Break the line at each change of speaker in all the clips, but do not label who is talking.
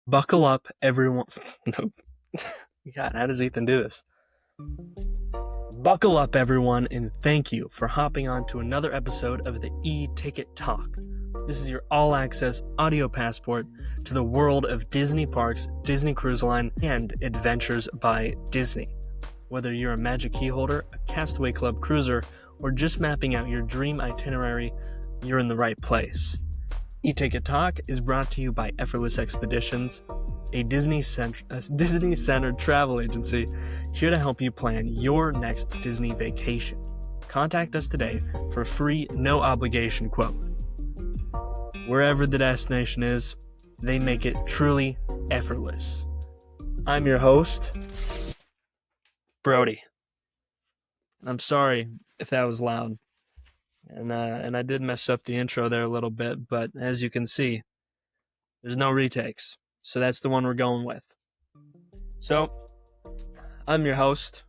Buckle up, everyone. No. God, how does Ethan do this? Buckle up, everyone, and thank you for hopping on to another episode of the E-Ticket Talk. This is your all-access audio passport to the world of Disney parks, Disney Cruise Line, and Adventures by Disney. Whether you're a Magic Key holder, a Castaway Club cruiser, or just mapping out your dream itinerary, you're in the right place. E-Ticket Talk is brought to you by Effortless Expeditions, a Disney-centered travel agency here to help you plan your next Disney vacation. Contact us today for a free, no-obligation quote. Wherever the destination is, they make it truly effortless. I'm your host, Brody. I'm sorry if that was loud. And I did mess up the intro there a little bit, but as you can see, there's no retakes. So that's the one we're going with. So, I'm your host,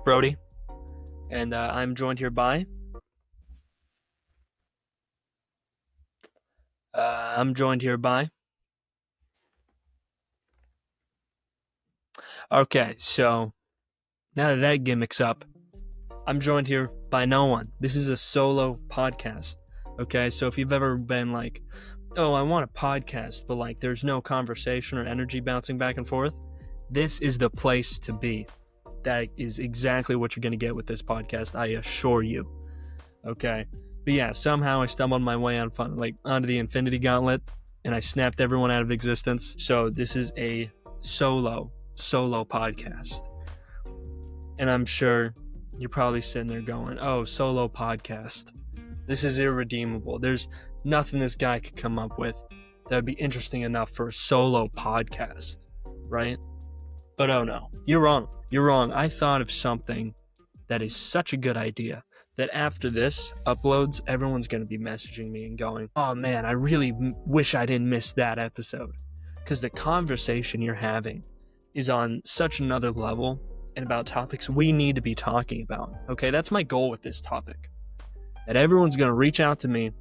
Brody, and I'm joined here by... Okay, so, now that gimmick's up, I'm joined here by no one. This is a solo podcast, okay? So if you've ever been like, oh, I want a podcast, but like there's no conversation or energy bouncing back and forth, this is the place to be. That is exactly what you're going to get with this podcast, I assure you. Okay? But yeah, somehow I stumbled my way onto the Infinity Gauntlet, and I snapped everyone out of existence. So this is a solo podcast. And I'm sure you're probably sitting there going, oh, solo podcast. This is irredeemable. There's nothing this guy could come up with that would be interesting enough for a solo podcast, right? But oh no, you're wrong. I thought of something that is such a good idea that after this uploads, everyone's going to be messaging me and going, oh man, I really wish I didn't miss that episode. Because the conversation you're having is on such another level and about topics we need to be talking about. Okay, that's my goal with this topic. That everyone's going to reach out to me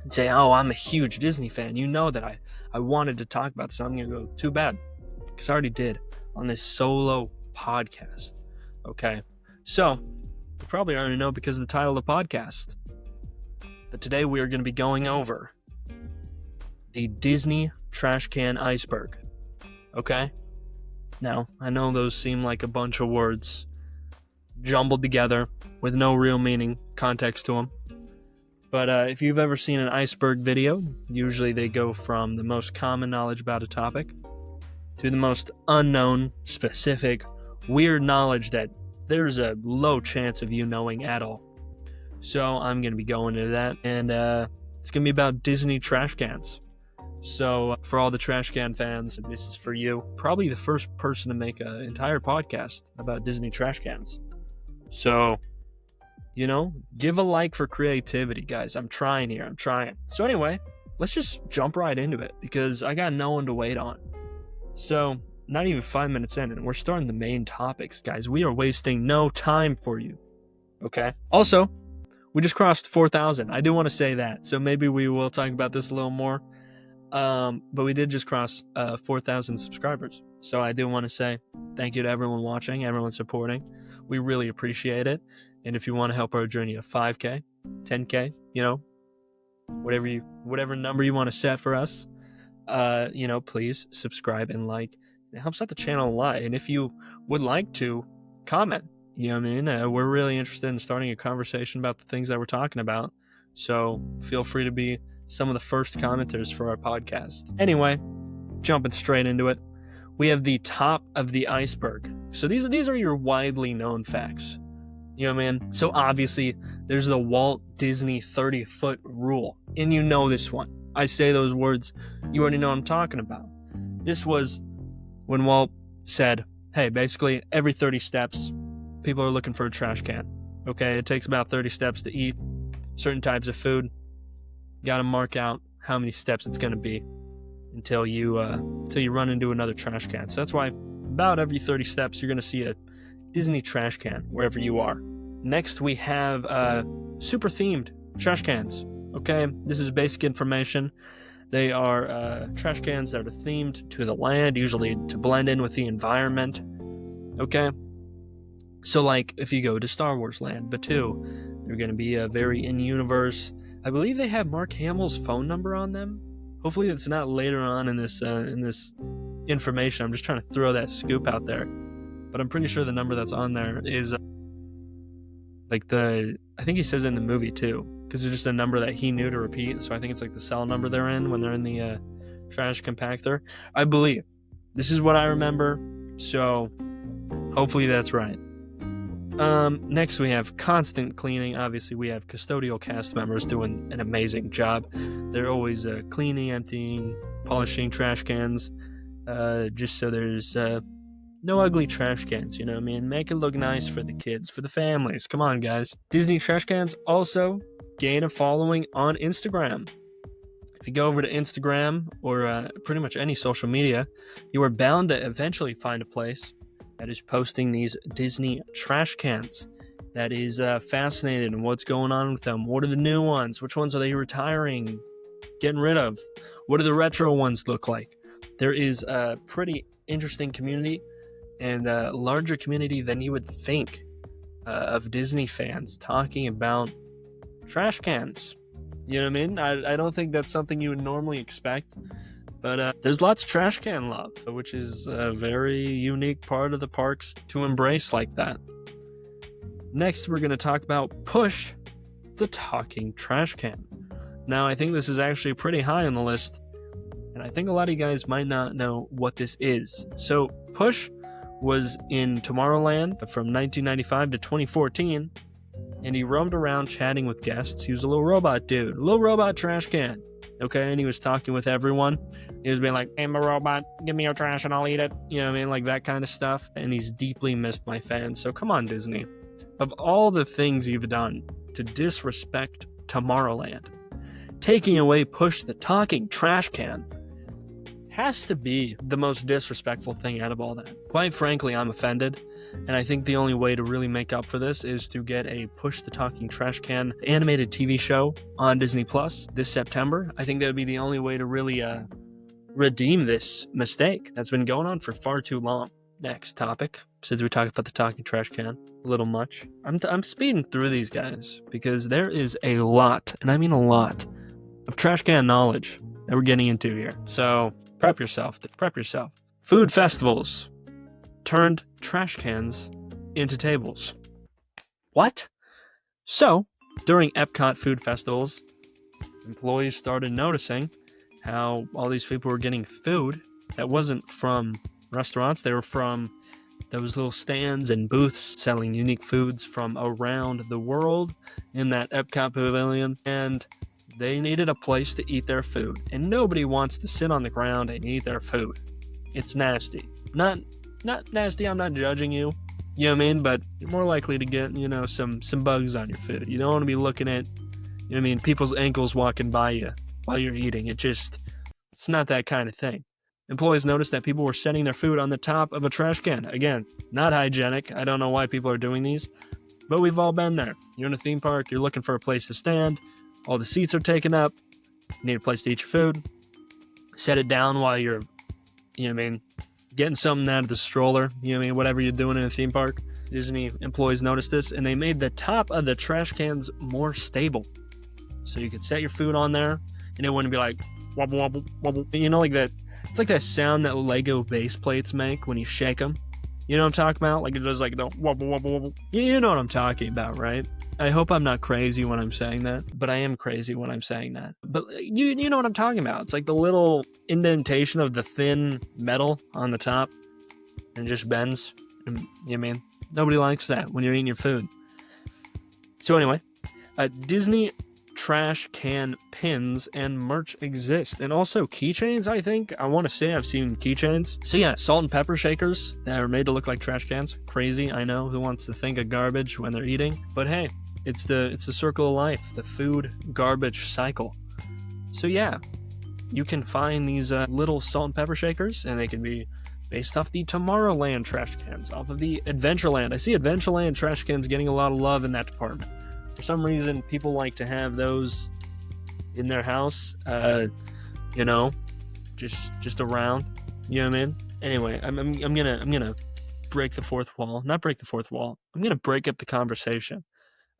and say, oh, I'm a huge Disney fan. You know that I wanted to talk about this. So I'm going to go, too bad. Because I already did on this solo podcast. Okay, so you probably already know because of the title of the podcast. But today we are going to be going over the Disney trash can iceberg. Okay? Now, I know those seem like a bunch of words jumbled together with no real meaning, context to them. But if you've ever seen an iceberg video, usually they go from the most common knowledge about a topic to the most unknown, specific, weird knowledge that there's a low chance of you knowing at all. So I'm going to be going into that, and it's going to be about Disney trash cans. So for all the trash can fans, this is for you. Probably the first person to make an entire podcast about Disney trash cans. So, give a like for creativity, guys. I'm trying here. So anyway, let's just jump right into it because I got no one to wait on. So, not even 5 minutes in, and we're starting the main topics, guys. We are wasting no time for you. Okay? Also, we just crossed 4,000. I do want to say that. So maybe we will talk about this a little more. But we did just cross 4,000 subscribers. So I do want to say thank you to everyone watching, everyone supporting. We really appreciate it. And if you want to help our journey to 5K, 10K, whatever number you want to set for us, please subscribe and like. It helps out the channel a lot. And if you would like to comment, we're really interested in starting a conversation about the things that we're talking about. So feel free to be some of the first commenters for our podcast. Anyway, jumping straight into it, we have the top of the iceberg. So these are your widely known facts. So obviously, there's the Walt Disney 30-foot rule. And you know this one. I say those words, you already know what I'm talking about. This was when Walt said, hey, basically, every 30 steps, people are looking for a trash can. Okay, it takes about 30 steps to eat certain types of food. You got to mark out how many steps it's going to be until you run into another trash can. So that's why about every 30 steps you're going to see a Disney trash can wherever you are. Next we have super themed trash cans. Okay, this is basic information They are trash cans that are themed to the land, usually to blend in with the environment. Okay? So, like, if you go to Star Wars Land, Batuu, they're going to be very in-universe. I believe they have Mark Hamill's phone number on them. Hopefully it's not later on in this information. I'm just trying to throw that scoop out there. But I'm pretty sure the number that's on there is I think he says it in the movie too, because it's just a number that he knew to repeat. So I think it's like the cell number they're in when they're in the trash compactor. I believe. This is what I remember. So hopefully that's right. Next we have constant cleaning. Obviously we have custodial cast members doing an amazing job. They're always cleaning, emptying, polishing trash cans, just so there's no ugly trash cans, you know what I mean? Make it look nice for the kids, for the families. Come on, guys. Disney trash cans also gain a following on Instagram. If you go over to Instagram or pretty much any social media, you are bound to eventually find a place that is posting these Disney trash cans. That is fascinated in what's going on with them. What are the new ones? Which ones are they retiring, getting rid of? What do the retro ones look like? There is a pretty interesting community and a larger community than you would think of Disney fans talking about trash cans. You know what I mean? I don't think that's something you would normally expect. But there's lots of trash can love, which is a very unique part of the parks to embrace like that. Next, we're going to talk about Push the Talking Trash Can. Now, I think this is actually pretty high on the list, and I think a lot of you guys might not know what this is. So, Push was in Tomorrowland from 1995 to 2014, and he roamed around chatting with guests. He was a little robot dude, a little robot trash can. Okay, and he was talking with everyone. He was being like, I'm a robot, give me your trash and I'll eat it. You know what I mean? Like that kind of stuff. And he's deeply missed by fans. So come on, Disney. Of all the things you've done to disrespect Tomorrowland, taking away Push the Talking Trash Can has to be the most disrespectful thing out of all that. Quite frankly, I'm offended. And I think the only way to really make up for this is to get a Push the Talking Trash Can animated TV show on Disney Plus this September. I think that would be the only way to really redeem this mistake that's been going on for far too long. Next topic, since we talked about the talking trash can a little much. I'm speeding through these guys because there is a lot, and I mean a lot, of trash can knowledge that we're getting into here. So prep yourself. Food festivals turned trash cans into tables. What? So, during Epcot food festivals, employees started noticing how all these people were getting food that wasn't from restaurants. They were from those little stands and booths selling unique foods from around the world in that Epcot pavilion, and they needed a place to eat their food. And nobody wants to sit on the ground and eat their food. It's nasty. Not nasty, I'm not judging you. You know what I mean? But you're more likely to get, some bugs on your food. You don't want to be looking at, people's ankles walking by you while you're eating. It's not that kind of thing. Employees noticed that people were setting their food on the top of a trash can. Again, not hygienic. I don't know why people are doing these, but we've all been there. You're in a theme park, you're looking for a place to stand, all the seats are taken up, you need a place to eat your food, set it down while you're, getting something out of the stroller, whatever you're doing in a theme park. Disney employees noticed this, and they made the top of the trash cans more stable. So you could set your food on there, and it wouldn't be like, wobble, wobble, wobble. Like that. It's like that sound that Lego base plates make when you shake them. You know what I'm talking about? Like it does like the wobble, wobble, wobble. You know what I'm talking about, right? I hope I'm not crazy when I'm saying that, but I am crazy when I'm saying that. But you know what I'm talking about. It's like the little indentation of the thin metal on the top and it just bends. And, you know what I mean? Nobody likes that when you're eating your food. So anyway, Disney trash can pins and merch exist, and also keychains. I want to say I've seen keychains. So yeah, salt and pepper shakers that are made to look like trash cans. Crazy, I know. Who wants to think of garbage when they're eating? But hey, it's the circle of life, the food garbage cycle. So yeah, you can find these little salt and pepper shakers, and they can be based off the Tomorrowland trash cans, off of the Adventureland. I see Adventureland trash cans getting a lot of love in that department. For some reason, people like to have those in their house. you know, just around. You know what I mean? Anyway, I'm gonna break the fourth wall. Not break the fourth wall. I'm gonna break up the conversation.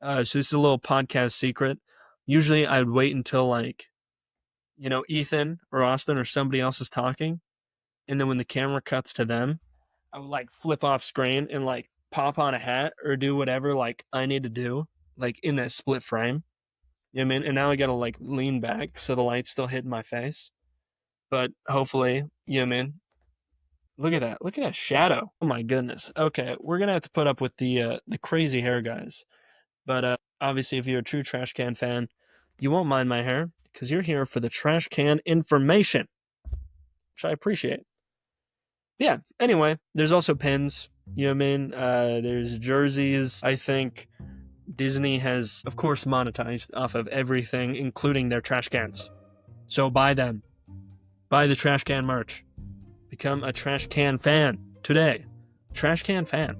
So this is a little podcast secret. Usually I'd wait until like, Ethan or Austin or somebody else is talking, and then when the camera cuts to them, I would like flip off screen and like pop on a hat or do whatever like I need to do, like in that split frame. You know what I mean? And now I gotta like lean back so the light's still hitting my face. But hopefully, you know what I mean? Look at that. Look at that shadow. Oh my goodness. Okay, we're gonna have to put up with the crazy hair, guys. But obviously, if you're a true trash can fan, you won't mind my hair because you're here for the trash can information, which I appreciate. Yeah. Anyway, there's also pins. You know what I mean? There's jerseys. I think Disney has, of course, monetized off of everything, including their trash cans. So buy them. Buy the trash can merch. Become a trash can fan today. Trash can fan.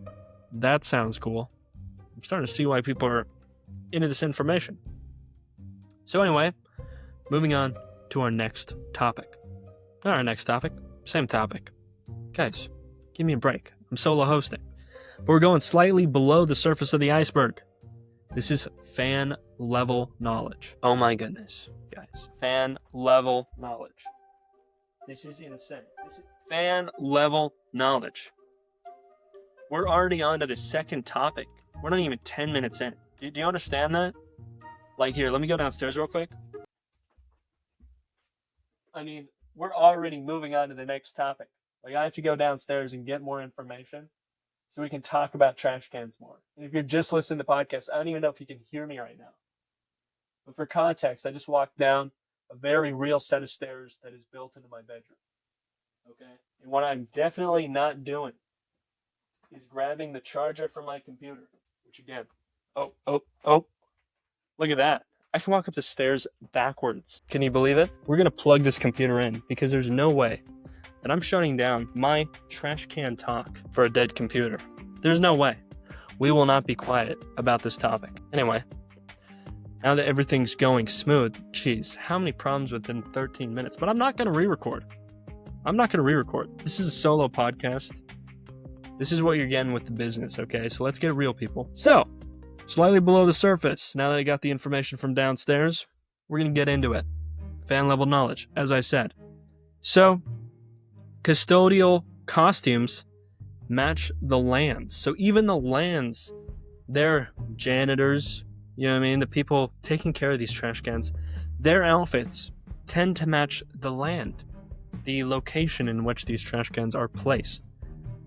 That sounds cool. I'm starting to see why people are into this information. So anyway, moving on to our next topic. Not our next topic, same topic. Guys, give me a break. I'm solo hosting. But we're going slightly below the surface of the iceberg. This is fan level knowledge. Oh my goodness, guys. Fan level knowledge. This is insane. This is fan level knowledge. We're already on to the second topic. We're not even 10 minutes in. Do you understand that? Like, here, let me go downstairs real quick. I mean, we're already moving on to the next topic. Like, I have to go downstairs and get more information so we can talk about trash cans more. And if you're just listening to podcasts, I don't even know if you can hear me right now. But for context, I just walked down a very real set of stairs that is built into my bedroom. Okay? And what I'm definitely not doing is grabbing the charger from my computer. Which again, oh. Look at that. I can walk up the stairs backwards. Can you believe it? We're going to plug this computer in because there's no way that I'm shutting down my trash can talk for a dead computer. There's no way. We will not be quiet about this topic. Anyway, now that everything's going smooth, geez, how many problems within 13 minutes? But I'm not going to re-record. This is a solo podcast. This is what you're getting with the business, okay? So let's get real, people. So, slightly below the surface, now that I got the information from downstairs, we're going to get into it. Fan level knowledge, as I said. So, custodial costumes match the lands. So even the lands, they're janitors, you know what I mean? The people taking care of these trash cans, their outfits tend to match the land, the location in which these trash cans are placed.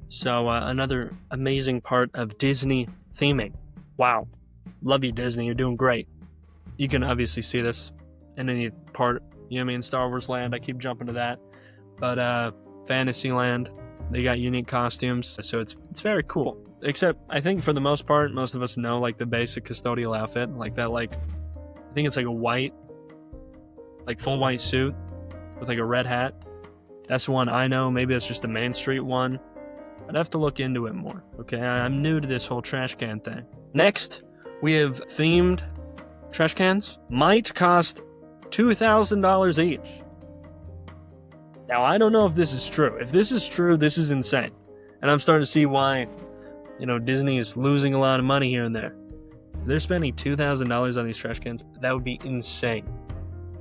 So another amazing part of Disney theming. Wow. Love you, Disney. You're doing great. You can obviously see this in any part, you know what I mean? Star Wars land. I keep jumping to that. But Fantasyland, they got unique costumes. So it's very cool. Except, I think for the most part, most of us know like the basic custodial outfit. Like that, like, I think it's like a white, like full white suit with like a red hat. That's the one I know. Maybe that's just the Main Street one. I'd have to look into it more, okay? I'm new to this whole trash can thing. Next, we have themed trash cans. Might cost $2,000 each. Now, I don't know if this is true. If this is true, this is insane. And I'm starting to see why, Disney is losing a lot of money here and there. If they're spending $2,000 on these trash cans, that would be insane.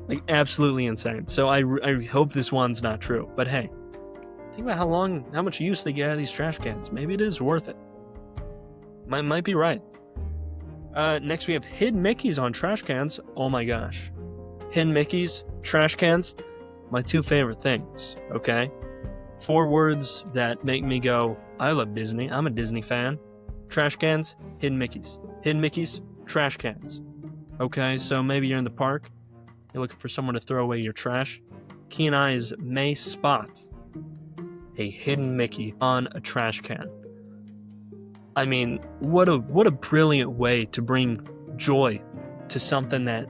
Like, absolutely insane. So I hope this one's not true. But hey, think about how much use they get out of these trash cans. Maybe it is worth it. Might be right. Next we have hidden Mickeys on trash cans. Oh my gosh. Hidden Mickeys, trash cans, my two favorite things, okay? 4 words that make me go, I love Disney. I'm a Disney fan. Trash cans, hidden Mickeys. Hidden Mickeys, trash cans. Okay, so maybe you're in the park. You're looking for someone to throw away your trash. Keen eyes may spot a hidden Mickey on a trash can. I mean, what a brilliant way to bring joy to something that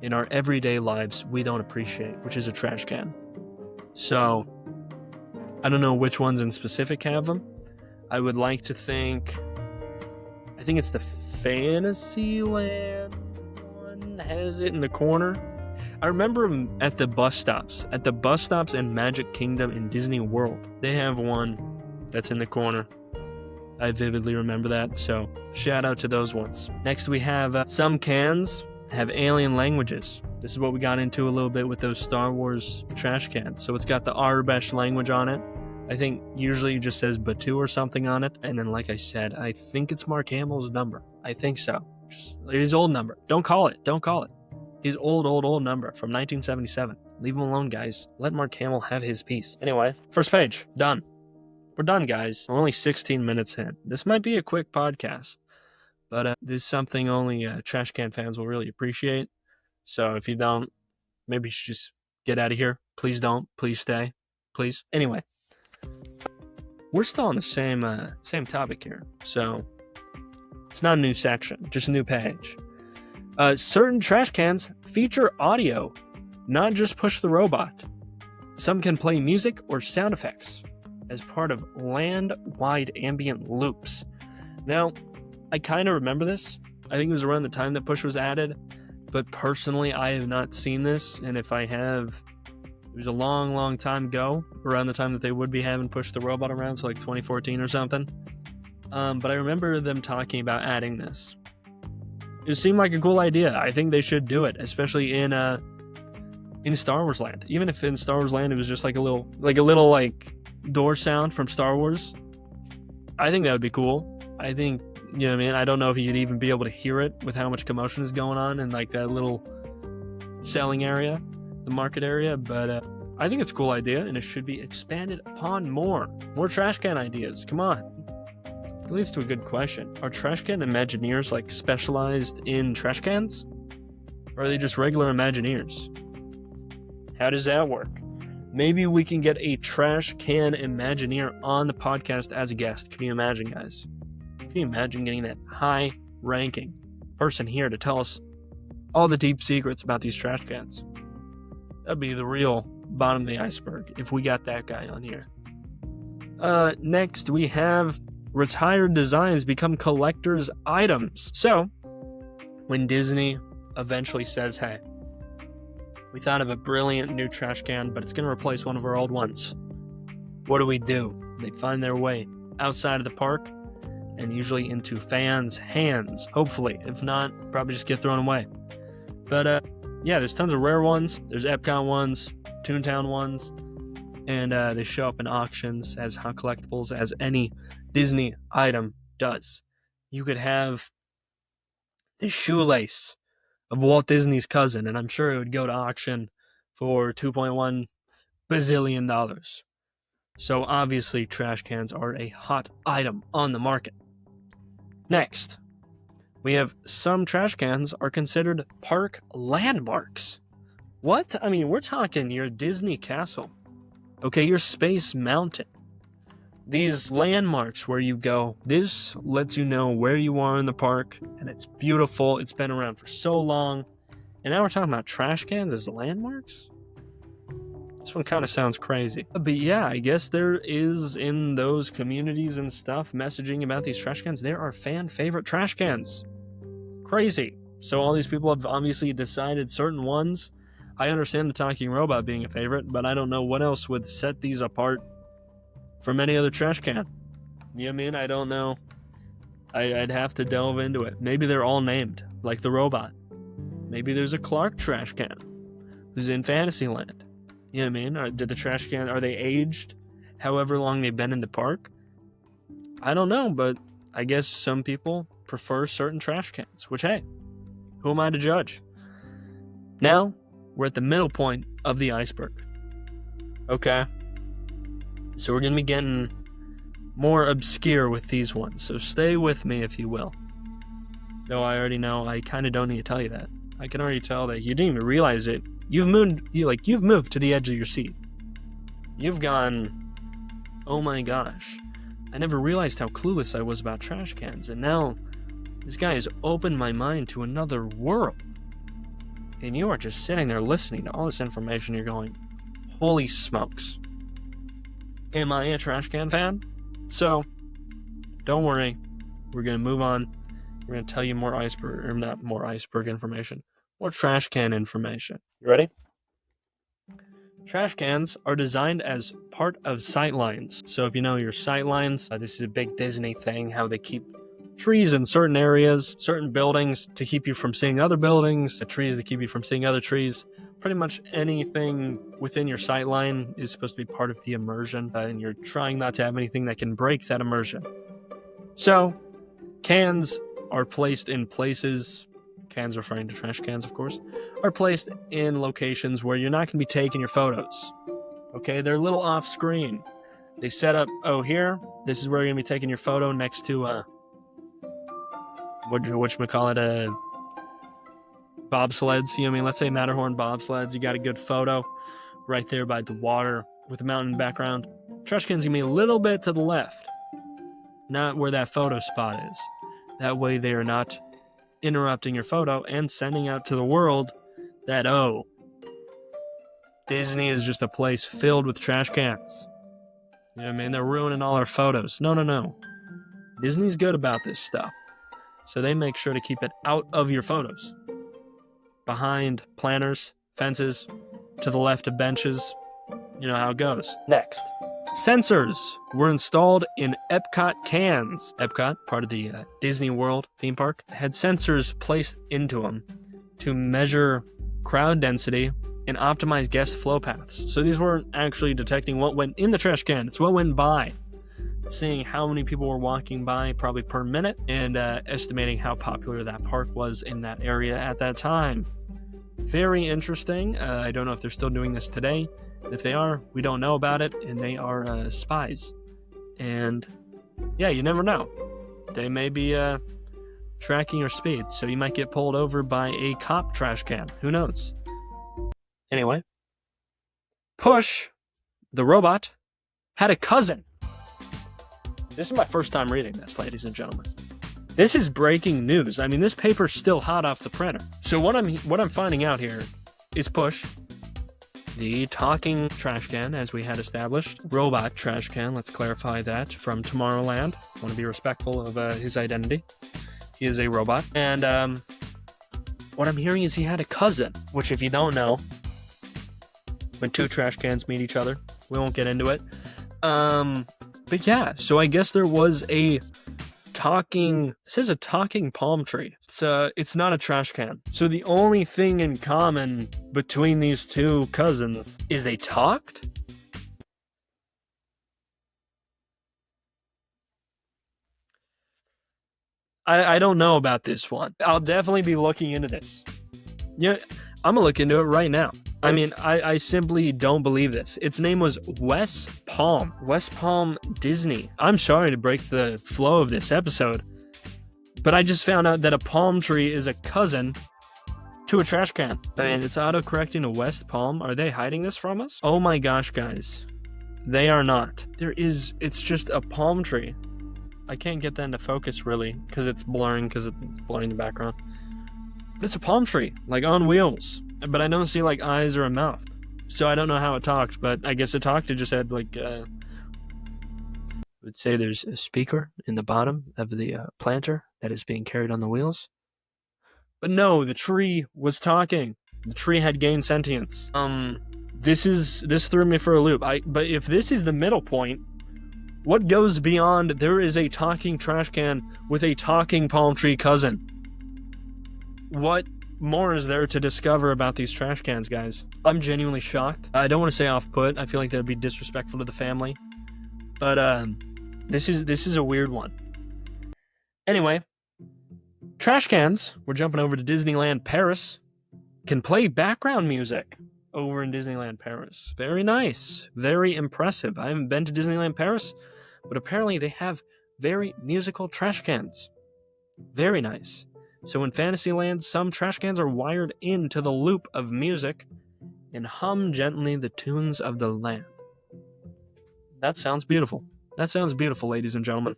in our everyday lives we don't appreciate, which is a trash can. So, I don't know which ones in specific have them. I would like to think, I think it's the Fantasyland one has it in the corner. I remember them at the bus stops. At the bus stops in Magic Kingdom in Disney World. They have one that's in the corner. I vividly remember that, so shout out to those ones. Next we have some cans have alien languages. This is what we got into a little bit with those Star Wars trash cans. So it's got the Arabesh language on it. I think usually it just says Batu or something on it. And then like I said, I think it's Mark Hamill's number. I think so. Just his old number. Don't call it. His old number from 1977. Leave him alone, guys. Let Mark Hamill have his piece. Anyway, first page. Done. We're done, guys. We're only 16 minutes in. This might be a quick podcast, but this is something only trash can fans will really appreciate. So if you don't, maybe you should just get out of here. Please don't. Please stay. Please. Anyway, we're still on the same topic here. So it's not a new section, just a new page. Certain trash cans feature audio, not just push the robot. Some can play music or sound effects as part of land-wide ambient loops. Now, I kind of remember this. I think it was around the time that push was added, but personally, I have not seen this, and if I have, it was a long time ago, around the time that they would be having push the robot around, so like 2014 or something. But I remember them talking about adding this. It seemed like a cool idea. I think they should do it, especially in Star Wars Land. Even if in Star Wars Land it was just like a little door sound from Star Wars. I think that would be cool. I think, you know what I mean? I don't know if you'd even be able to hear it with how much commotion is going on in like that little selling area, the market area, but I think it's a cool idea and it should be expanded upon more. More trash can ideas. Come on. It leads to a good question. Are trash can Imagineers like specialized in trash cans? Or are they just regular Imagineers? How does that work? Maybe we can get a trash can Imagineer on the podcast as a guest. Can you imagine, guys? Can you imagine getting that high-ranking person here to tell us all the deep secrets about these trash cans? That'd be the real bottom of the iceberg if we got that guy on here. Next, we have retired designs become collector's items. So, when Disney eventually says, hey, we thought of a brilliant new trash can, but it's going to replace one of our old ones, what do? They find their way outside of the park and usually into fans' hands, hopefully. If not, probably just get thrown away. But yeah, there's tons of rare ones. There's Epcot ones, Toontown ones, and they show up in auctions as hot collectibles, as any Disney item does. You could have the shoelace of Walt Disney's cousin, and I'm sure it would go to auction for $2.1 bazillion. So obviously trash cans are a hot item on the market. Next, we have some trash cans are considered park landmarks. What? I mean, we're talking your Disney castle. Okay, your Space Mountain. These landmarks where you go, this lets you know where you are in the park, and it's beautiful. It's been around for so long. And now we're talking about trash cans as landmarks? This one kind of sounds crazy. But yeah, I guess there is, in those communities and stuff, messaging about these trash cans. There are fan favorite trash cans. Crazy. So all these people have obviously decided certain ones. I understand the talking robot being a favorite, but I don't know what else would set these apart from any other trash can. You know what I mean? I don't know. I'd have to delve into it. Maybe they're all named, like the robot. Maybe there's a Clark trash can who's in Fantasyland. You know what I mean? Did the trash can, are they aged however long they've been in the park? I don't know, but I guess some people prefer certain trash cans, which, hey, who am I to judge? Now, we're at the middle point of the iceberg. Okay? So we're going to be getting more obscure with these ones, so stay with me if you will. Though I already know, I kind of don't need to tell you that. I can already tell that you didn't even realize it. You've moved to the edge of your seat. You've gone, oh my gosh, I never realized how clueless I was about trash cans, and now this guy has opened my mind to another world. And you are just sitting there listening to all this information, you're going, holy smokes. Am I a trash can fan? So, don't worry, we're going to move on. We're going to tell you more iceberg information. More trash can information. You ready? Trash cans are designed as part of sight lines. So if you know your sight lines, this is a big Disney thing, how they keep trees in certain areas, certain buildings to keep you from seeing other buildings, the trees to keep you from seeing other trees. Pretty much anything within your sight line is supposed to be part of the immersion, and you're trying not to have anything that can break that immersion. So, cans are placed in places, cans referring to trash cans, of course, are placed in locations where you're not going to be taking your photos. Okay, they're a little off screen. They set up, here, this is where you're going to be taking your photo next to, whatchamacallit, bobsleds. You know what I mean? Let's say Matterhorn bobsleds. You got a good photo right there by the water with a mountain background. Trash can's going to be a little bit to the left, not where that photo spot is. That way they are not interrupting your photo and sending out to the world that, Disney is just a place filled with trash cans. You know what I mean? They're ruining all our photos. No. Disney's good about this stuff. So they make sure to keep it out of your photos. Behind planters, fences, to the left of benches. You know how it goes. Next. Sensors were installed in Epcot cans. Epcot, part of the Disney World theme park, had sensors placed into them to measure crowd density and optimize guest flow paths. So these weren't actually detecting what went in the trash can. It's what went by. Seeing how many people were walking by probably per minute and estimating how popular that park was in that area at that time. Very interesting. I don't know if they're still doing this today. If they are, we don't know about it, and they are spies. And yeah, you never know. They may be tracking your speed, so you might get pulled over by a cop trash can. Who knows? Anyway, Push, the robot, had a cousin. This is my first time reading this, ladies and gentlemen. This is breaking news. I mean, this paper's still hot off the printer. So what I'm finding out here is Push, the talking trash can, as we had established, robot trash can, let's clarify that, from Tomorrowland. I want to be respectful of his identity. He is a robot. And what I'm hearing is he had a cousin, which if you don't know, when two trash cans meet each other, we won't get into it. But yeah, so I guess there was a talking palm tree. It's not a trash can. So the only thing in common between these two cousins is they talked? I don't know about this one. I'll definitely be looking into this. Yeah, I'm gonna look into it right now. I mean, I simply don't believe this. Its name was West Palm Disney. I'm sorry to break the flow of this episode, but I just found out that a palm tree is a cousin to a trash can. I mean, it's auto-correcting to West Palm. Are they hiding this from us? Oh my gosh, guys. They are not. It's just a palm tree. I can't get that into focus, really, because it's blurring the background. But it's a palm tree, like on wheels. But I don't see, like, eyes or a mouth. So I don't know how it talked, but I guess it talked. It just had, like, I would say there's a speaker in the bottom of the planter that is being carried on the wheels. But no, the tree was talking. The tree had gained sentience. This threw me for a loop. But if this is the middle point, what goes beyond there is a talking trash can with a talking palm tree cousin? What more is there to discover about these trash cans, guys? I'm genuinely shocked. I don't want to say off-put. I feel like that would be disrespectful to the family. But this is a weird one. Anyway, trash cans, we're jumping over to Disneyland Paris, can play background music over in Disneyland Paris. Very nice. Very impressive. I haven't been to Disneyland Paris, but apparently they have very musical trash cans. Very nice. So in Fantasyland, some trash cans are wired into the loop of music and hum gently the tunes of the land. That sounds beautiful. That sounds beautiful, ladies and gentlemen.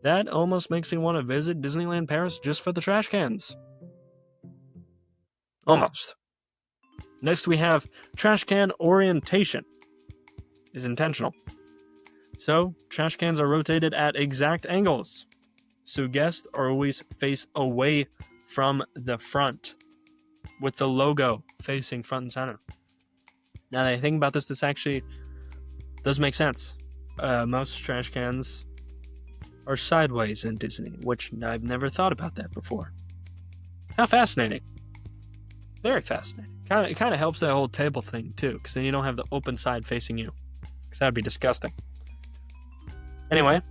That almost makes me want to visit Disneyland Paris just for the trash cans. Almost. Next we have trash can orientation is intentional. So trash cans are rotated at exact angles. So guests are always face away from the front with the logo facing front and center. Now that I think about this actually does make sense. Most trash cans are sideways in Disney, which I've never thought about that before. How fascinating. Very fascinating. It kind of helps that whole table thing, too, because then you don't have the open side facing you. Because that would be disgusting. Anyway,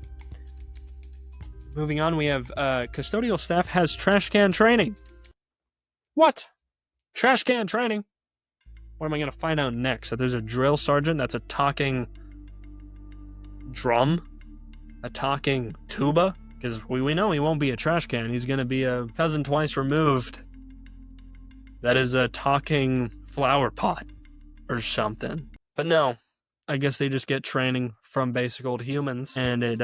moving on, we have custodial staff has trash can training. What? Trash can training? What am I going to find out next? That there's a drill sergeant that's a talking drum? A talking tuba? Because we know he won't be a trash can. He's going to be a cousin twice removed. That is a talking flower pot or something. But no, I guess they just get training from basic old humans, and it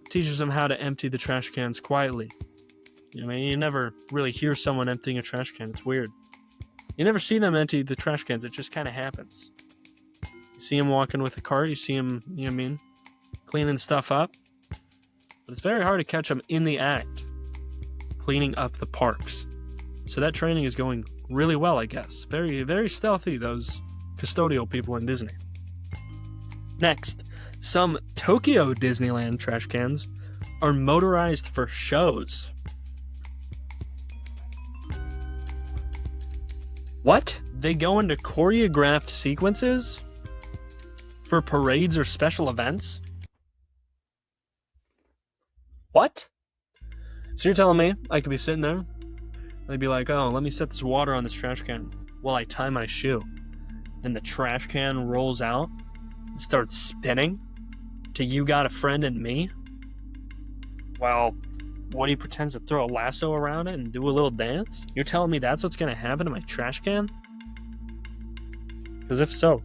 teaches them how to empty the trash cans quietly. I mean, you never really hear someone emptying a trash can. It's weird. You never see them empty the trash cans. It just kind of happens. You see them walking with a cart. You see them, you know what I mean, cleaning stuff up. But it's very hard to catch them in the act, cleaning up the parks. So that training is going really well, I guess. Very, very stealthy, those custodial people in Disney. Next, some Tokyo Disneyland trash cans are motorized for shows. What? They go into choreographed sequences? For parades or special events? What? So you're telling me I could be sitting there, they'd be like, oh, let me set this water on this trash can while I tie my shoe. Then the trash can rolls out and starts spinning to You Got a Friend and Me? While Woody pretends to throw a lasso around it and do a little dance? You're telling me that's what's going to happen to my trash can? Because if so,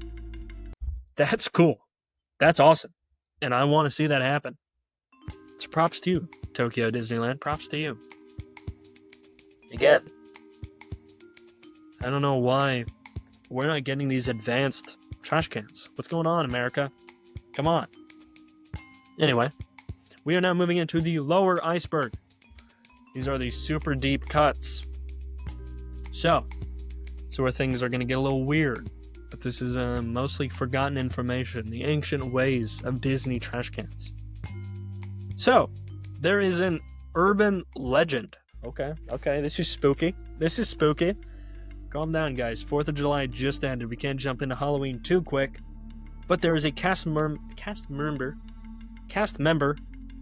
that's cool. That's awesome. And I want to see that happen. So props to you, Tokyo Disneyland. Props to you. Again, I don't know why we're not getting these advanced trash cans. What's going on, America? Come on. Anyway, we are now moving into the lower iceberg. These are the super deep cuts. So where things are going to get a little weird. But this is mostly forgotten information, the ancient ways of Disney trash cans. So, there is an urban legend. Okay, this is spooky. Calm down, guys. 4th of July just ended. We can't jump into Halloween too quick. But there is a cast member,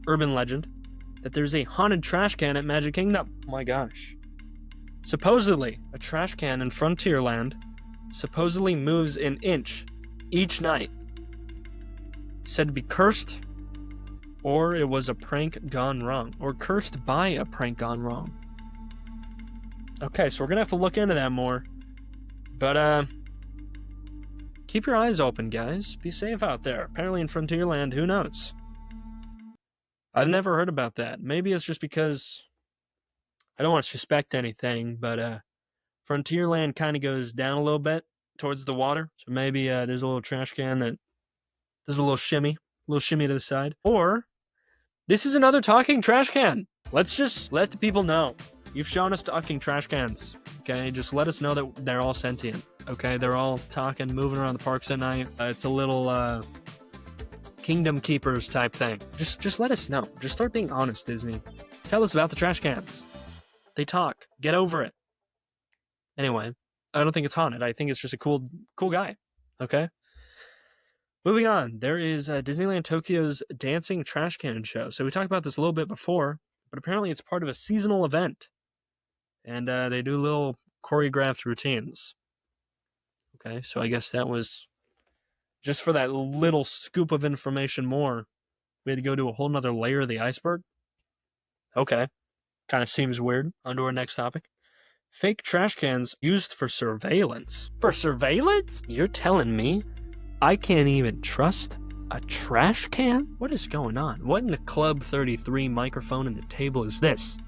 urban legend, that there's a haunted trash can at Magic Kingdom. Oh my gosh. Supposedly, a trash can in Frontierland supposedly moves an inch each night. Said to be cursed, or it was a prank gone wrong, or cursed by a prank gone wrong. Okay, so we're gonna have to look into that more. But, keep your eyes open, guys. Be safe out there. Apparently in Frontierland, who knows? I've never heard about that. Maybe it's just because I don't want to suspect anything, but, Frontierland kind of goes down a little bit towards the water. So maybe, there's a little trash can that does a little shimmy to the side. Or this is another talking trash can. Let's just let the people know. You've shown us talking trash cans, okay? Just let us know that they're all sentient, okay? They're all talking, moving around the parks at night. It's a little, Kingdom Keepers type thing. Just let us know. Just start being honest, Disney. Tell us about the trash cans. They talk. Get over it. Anyway, I don't think it's haunted. I think it's just a cool guy, okay? Moving on, there is Disneyland Tokyo's Dancing Trash Can Show. So we talked about this a little bit before, but apparently it's part of a seasonal event. And they do little choreographed routines. Okay, so I guess that was just for that little scoop of information more. We had to go to a whole nother layer of the iceberg. Okay, kind of seems weird. On to our next topic. Fake trash cans used for surveillance. For surveillance? You're telling me I can't even trust a trash can? What is going on? What in the Club 33 microphone in the table is this?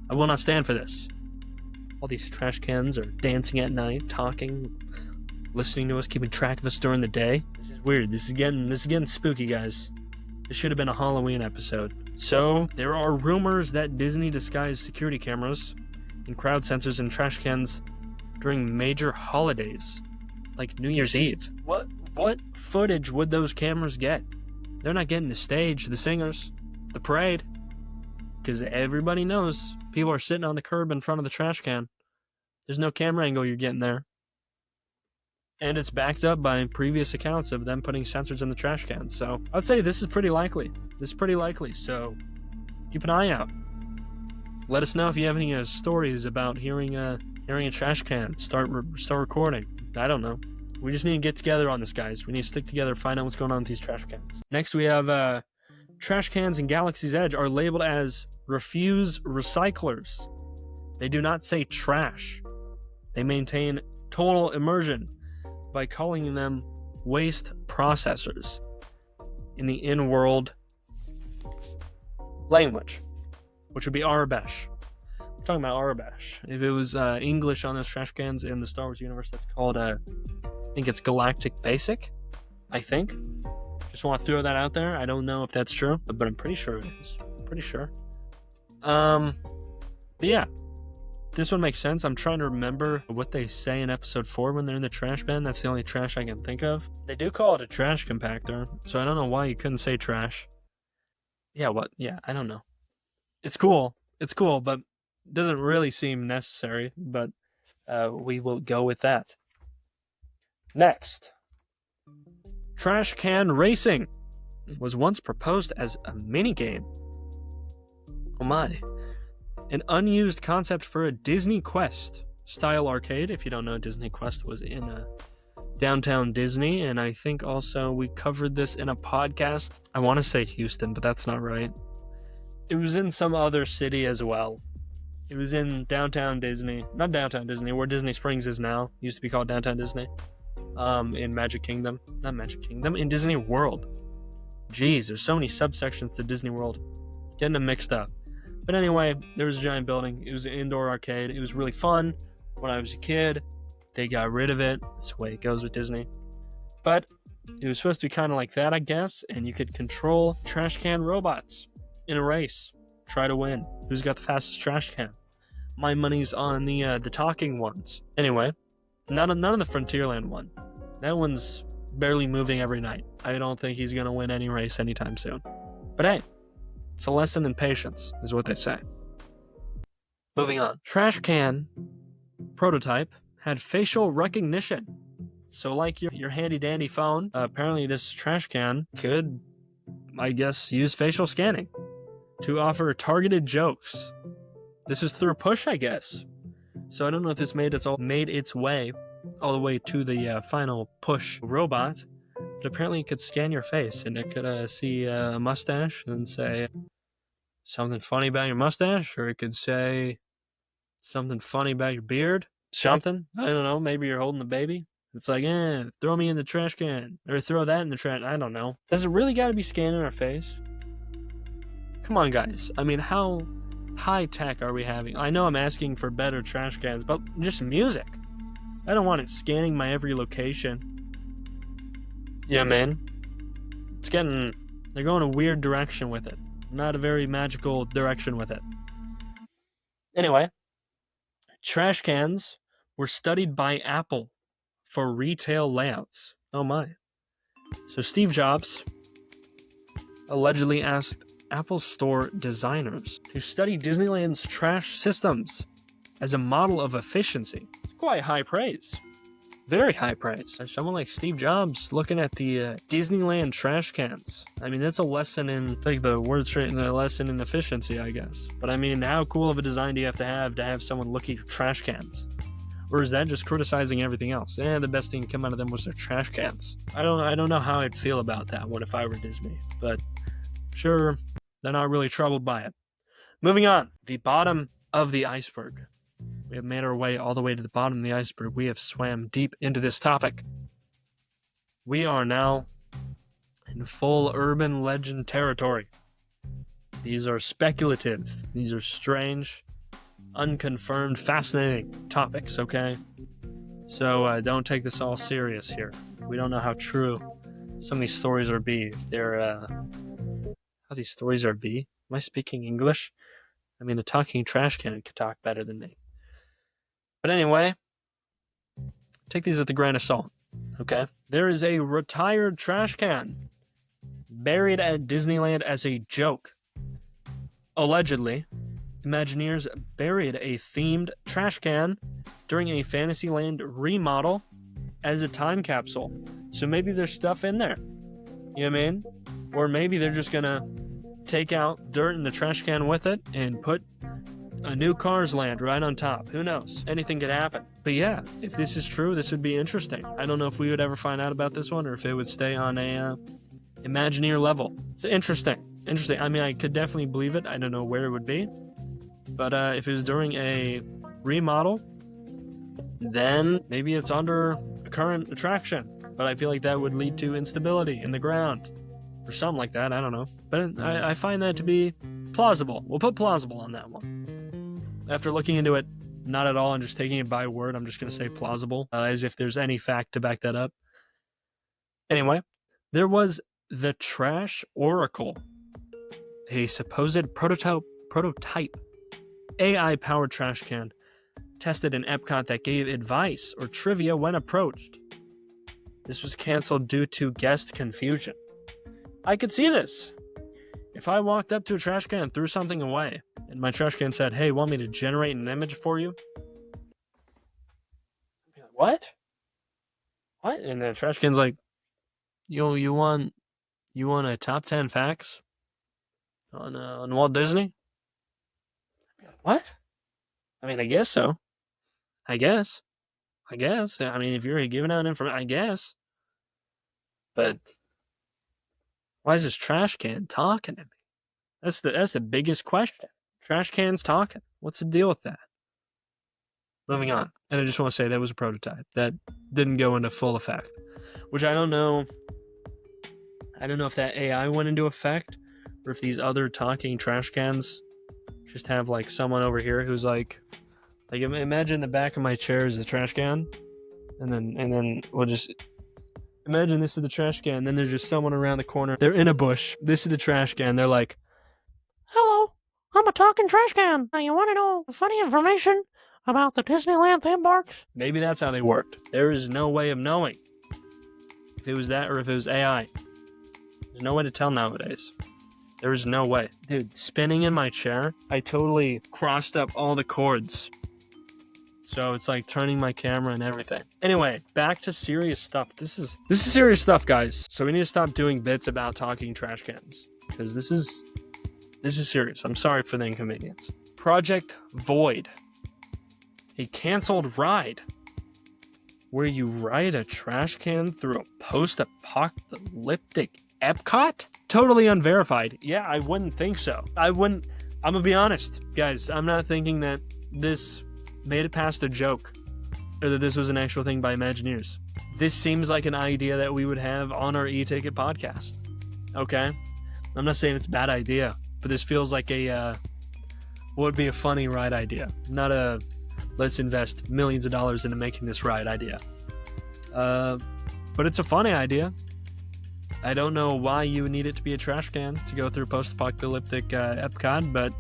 I will not stand for this. All these trash cans are dancing at night, talking, listening to us, keeping track of us during the day. This is weird. This is getting spooky, guys. This should have been a Halloween episode. So, there are rumors that Disney disguised security cameras and crowd sensors in trash cans during major holidays, like New Year's Eve. What footage would those cameras get? They're not getting the stage, the singers, the parade, because everybody knows people are sitting on the curb in front of the trash can. There's no camera angle you're getting there. And it's backed up by previous accounts of them putting sensors in the trash cans. So I'd say this is pretty likely. So keep an eye out. Let us know if you have any stories about hearing a trash can. Start recording. I don't know. We just need to get together on this, guys. We need to stick together, find out what's going on with these trash cans. Next, we have trash cans in Galaxy's Edge are labeled as refuse recyclers. They do not say trash. They maintain total immersion by calling them waste processors in the in-world language, which would be Arabesh. We're talking about Arabesh. If it was English on those trash cans in the Star Wars universe, that's called, I think it's Galactic Basic, I think. Just want to throw that out there. I don't know if that's true, but I'm pretty sure it is. Pretty sure. But yeah. This one makes sense. I'm trying to remember what they say in episode 4 when they're in the trash bin. That's the only trash I can think of. They do call it a trash compactor, so I don't know why you couldn't say trash. Yeah, what? Yeah, I don't know. It's cool, but it doesn't really seem necessary, but we will go with that. Next. Trash can racing was once proposed as a minigame. Oh my. An unused concept for a Disney Quest style arcade. If you don't know, Disney Quest was in downtown Disney, and I think also we covered this in a podcast. I want to say Houston, but that's not right. It was in some other city as well. It was in downtown Disney. Not downtown Disney, where Disney Springs is now. It used to be called downtown Disney. In Magic Kingdom. Not Magic Kingdom, in Disney World. Jeez, there's so many subsections to Disney World. Getting them mixed up. But anyway, there was a giant building. It was an indoor arcade. It was really fun when I was a kid. They got rid of it. That's the way it goes with Disney. But it was supposed to be kind of like that, I guess. And you could control trash can robots in a race. Try to win. Who's got the fastest trash can? My money's on the talking ones. Anyway, none of the Frontierland one. That one's barely moving every night. I don't think he's going to win any race anytime soon. But hey. It's a lesson in patience, is what they say. Moving on. Trash can prototype had facial recognition. So like your handy-dandy phone, apparently this trash can could, I guess, use facial scanning to offer targeted jokes. This is through push, I guess. So I don't know if this made its way all the way to the final push robot. But apparently it could scan your face, and it could see a mustache and say something funny about your mustache, or it could say something funny about your beard. Something. I don't know. Maybe you're holding a baby. It's like, throw me in the trash can. Or throw that in the trash. I don't know. Does it really got to be scanning our face? Come on, guys. I mean, how high tech are we having? I know I'm asking for better trash cans, but just music. I don't want it scanning my every location. Yeah, man. They're going a weird direction with it. Not a very magical direction with it. Anyway, trash cans were studied by Apple for retail layouts. Oh my. So Steve Jobs allegedly asked Apple Store designers to study Disneyland's trash systems as a model of efficiency. It's quite high praise. Very high praise. Someone like Steve Jobs looking at the Disneyland trash cans. I mean, that's a lesson in, take the word straight, a lesson in efficiency, I guess. But I mean, how cool of a design do you have to have someone look at your trash cans? Or is that just criticizing everything else? The best thing to come out of them was their trash cans. I don't know how I'd feel about that one if I were Disney. But sure, they're not really troubled by it. Moving on. The bottom of the iceberg. We have made our way all the way to the bottom of the iceberg. We have swam deep into this topic. We are now in full urban legend territory. These are speculative. These are strange, unconfirmed, fascinating topics, okay? So don't take this all serious here. We don't know how true some of these stories are be. How these stories are be? Am I speaking English? I mean, a talking trash can could talk better than me. But anyway, take these with a grain of salt. Okay? There is a retired trash can buried at Disneyland as a joke. Allegedly, Imagineers buried a themed trash can during a Fantasyland remodel as a time capsule. So maybe there's stuff in there. You know what I mean? Or maybe they're just gonna take out dirt in the trash can with it and put a new Cars Land right on top. Who knows? Anything could happen. But yeah, if this is true, this would be interesting. I don't know if we would ever find out about this one or if it would stay on a Imagineer level. It's interesting. I mean, I could definitely believe it. I don't know where it would be. But if it was during a remodel, then maybe it's under a current attraction. But I feel like that would lead to instability in the ground or something like that. I don't know. But I find that to be plausible. We'll put plausible on that one. After looking into it, not at all, and just taking it by word, I'm just going to say plausible, as if there's any fact to back that up. Anyway, there was the Trash Oracle, a supposed prototype AI-powered trash can tested in Epcot that gave advice or trivia when approached. This was canceled due to guest confusion. I could see this. If I walked up to a trash can and threw something away, and my trash can said, "Hey, want me to generate an image for you?" I'd be like, "What? What?" And the trash can's like, "Yo, you want a top 10 facts on Walt Disney?" I'd be like, "What?" I mean, I guess so. I guess. I mean, if you're giving out information, I guess. But why is this trash can talking to me? That's the biggest question. Trash cans talking. What's the deal with that? Moving on. And I just want to say that was a prototype. That didn't go into full effect. Which I don't know. I don't know if that AI went into effect or if these other talking trash cans just have like someone over here who's like imagine the back of my chair is the trash can, and then we'll just imagine this is the trash can, and then there's just someone around the corner. They're in a bush. This is the trash can. They're like, "Hello, I'm a talking trash can. You want to know funny information about the Disneyland theme parks?" Maybe that's how they worked. There is no way of knowing if it was that or if it was AI. There's no way to tell nowadays. There is no way. Dude, spinning in my chair, I totally crossed up all the cords. So it's like turning my camera and everything. Anyway, back to serious stuff. This is serious stuff, guys. So we need to stop doing bits about talking trash cans, because this is serious. I'm sorry for the inconvenience. Project Void, a canceled ride where you ride a trash can through a post-apocalyptic Epcot? Totally unverified. Yeah, I wouldn't think so. I'm gonna be honest, guys. I'm not thinking that this made it past a joke or that this was an actual thing by Imagineers. This seems like an idea that we would have on our e-ticket podcast. Okay? I'm not saying it's a bad idea, but this feels like what would be a funny ride idea, not a let's invest millions of dollars into making this ride idea. But it's a funny idea. I don't know why you would need it to be a trash can to go through post-apocalyptic Epcot, but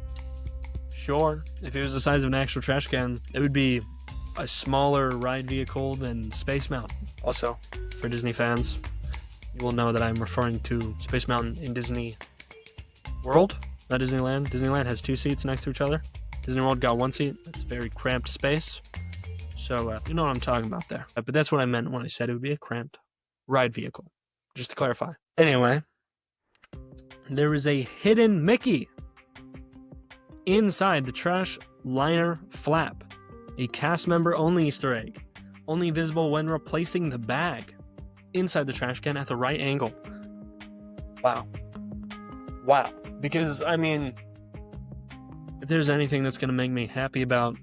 sure. If it was the size of an actual trash can, it would be a smaller ride vehicle than Space Mountain. Also, for Disney fans, you will know that I'm referring to Space Mountain in Disney World, not Disneyland. Disneyland has 2 seats next to each other. Disney World got 1 seat. It's a very cramped space. So, you know what I'm talking about there. But that's what I meant when I said it would be a cramped ride vehicle. Just to clarify. Anyway, there is a hidden Mickey inside the trash liner flap. A cast member only Easter egg. Only visible when replacing the bag inside the trash can at the right angle. Wow. Because, I mean, if there's anything that's going to make me happy about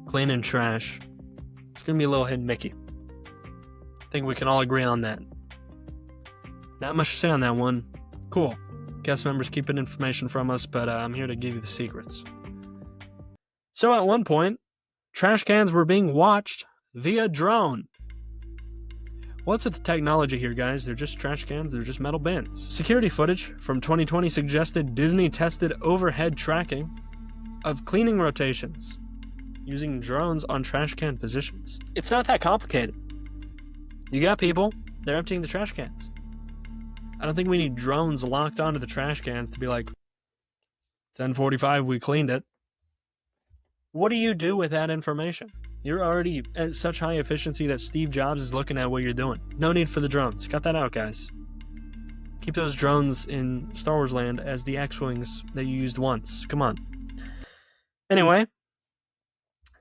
cleaning trash, it's going to be a little hidden Mickey. I think we can all agree on that. Not much to say on that one. Cool. Cast members keeping information from us, but I'm here to give you the secrets. So at one point, trash cans were being watched via drone. What's with the technology here, guys? They're just trash cans, they're just metal bins. Security footage from 2020 suggested Disney tested overhead tracking of cleaning rotations using drones on trash can positions. It's not that complicated. You got people, they're emptying the trash cans. I don't think we need drones locked onto the trash cans to be like, 10:45, we cleaned it. What do you do with that information? You're already at such high efficiency that Steve Jobs is looking at what you're doing. No need for the drones. Cut that out, guys. Keep those drones in Star Wars land as the X-Wings that you used once. Come on. Anyway,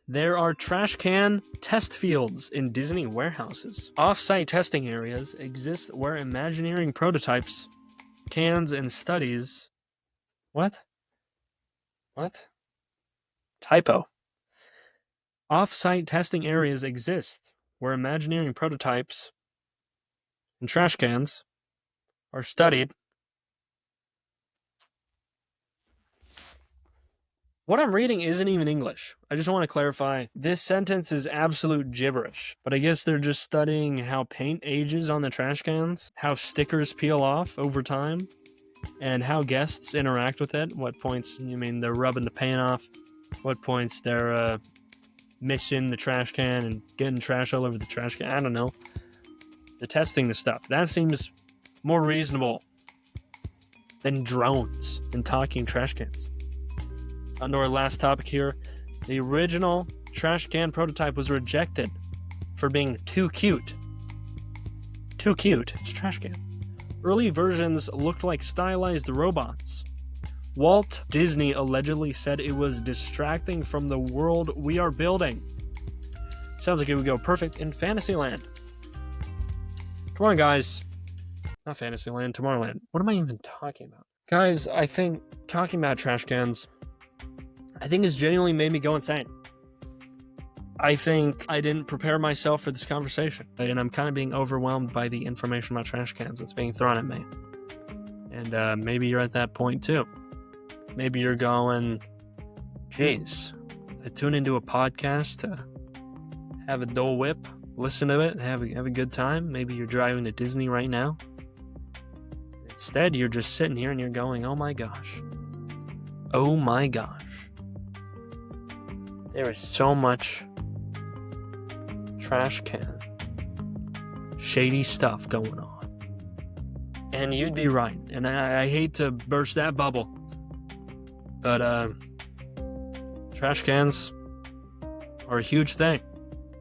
there are trash can test fields in Disney warehouses. Off-site testing areas exist where Imagineering prototypes, cans, and studies... What? Typo. Off-site testing areas exist where Imagineering prototypes and trash cans are studied. What I'm reading isn't even English. I just want to clarify. This sentence is absolute gibberish, but I guess they're just studying how paint ages on the trash cans, how stickers peel off over time, and how guests interact with it. What points, they're rubbing the paint off. What points they're missing the trash can and getting trash all over the trash can. I don't know. They're testing the stuff. That seems more reasonable than drones and talking trash cans. On to our last topic here. The original trash can prototype was rejected for being too cute. Too cute. It's a trash can. Early versions looked like stylized robots. Walt Disney allegedly said it was distracting from the world we are building. Sounds like it would go perfect in Fantasyland. Come on, guys. Not Fantasyland, Tomorrowland. What am I even talking about? Guys, I think talking about trash cans, it's genuinely made me go insane. I think I didn't prepare myself for this conversation, and I'm kind of being overwhelmed by the information about trash cans that's being thrown at me. And maybe you're at that point too. Maybe you're going, geez, I tune into a podcast to have a Dole Whip, listen to it, and have a good time. Maybe you're driving to Disney right now. Instead, you're just sitting here and you're going, oh my gosh. Oh my gosh. There is so much trash can, shady stuff going on. And you'd be right. And I hate to burst that bubble. But trash cans are a huge thing.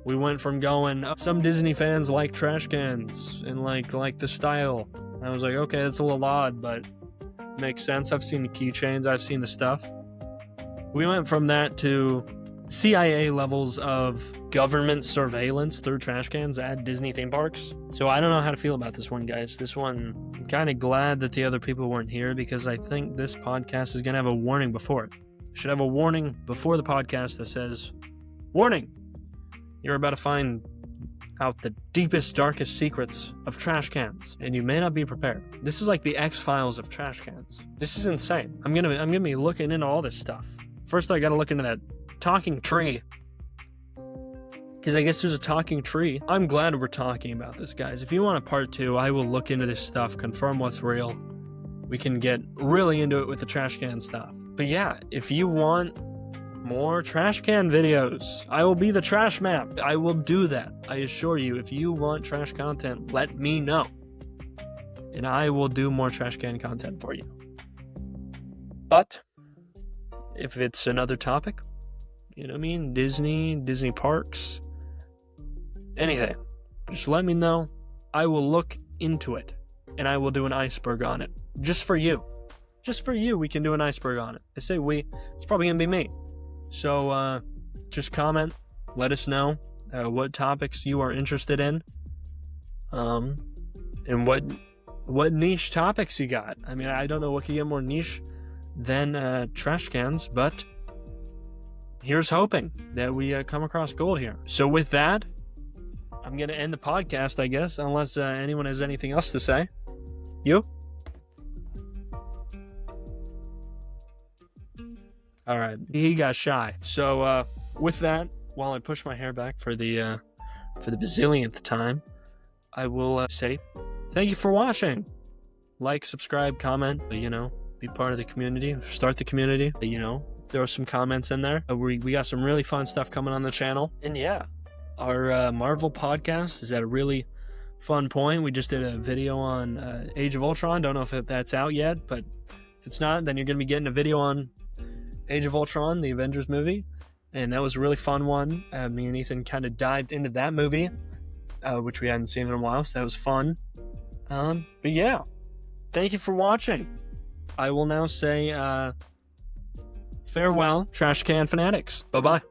We went from going, some Disney fans like trash cans and like the style. And I was like, okay, that's a little odd, but makes sense. I've seen the keychains, I've seen the stuff. We went from that to CIA levels of government surveillance through trash cans at Disney theme parks. So I don't know how to feel about this one, guys. This one, I'm kind of glad that the other people weren't here because I think this podcast is going to have a warning before it. It should have a warning before the podcast that says, warning, you're about to find out the deepest, darkest secrets of trash cans, and you may not be prepared. This is like the X-Files of trash cans. This is insane. I'm gonna be looking into all this stuff. First, I gotta look into that talking tree, because I guess there's a talking tree. I'm glad we're talking about this, guys. If you want a part 2, I will look into this stuff, confirm what's real. We can get really into it with the trash can stuff. But yeah, if you want more trash can videos, I will be the trash man. I will do that. I assure you, if you want trash content, let me know. And I will do more trash can content for you. But if it's another topic, you know what I mean? Disney parks, anything, just let me know. I will look into it and I will do an iceberg on it. Just for you. Just for you, we can do an iceberg on it. I say we, it's probably gonna be me. So just comment, let us know what topics you are interested in, and what niche topics you got. I mean, I don't know what could get more niche than trash cans, but here's hoping that we come across gold here. So with that, I'm going to end the podcast, I guess, unless anyone has anything else to say. You? All right, he got shy. So with that, while I push my hair back for the bazillionth time, I will say thank you for watching. Like, subscribe, comment, be part of the community, start the community, throw some comments in there. We got some really fun stuff coming on the channel. And yeah, our Marvel podcast is at a really fun point. We just did a video on Age of Ultron. Don't know if that's out yet, but if it's not, then you're going to be getting a video on Age of Ultron, the Avengers movie. And that was a really fun one. Me and Ethan kind of dived into that movie, which we hadn't seen in a while, so that was fun. But yeah, thank you for watching. I will now say farewell, Trash Can Fanatics. Bye-bye.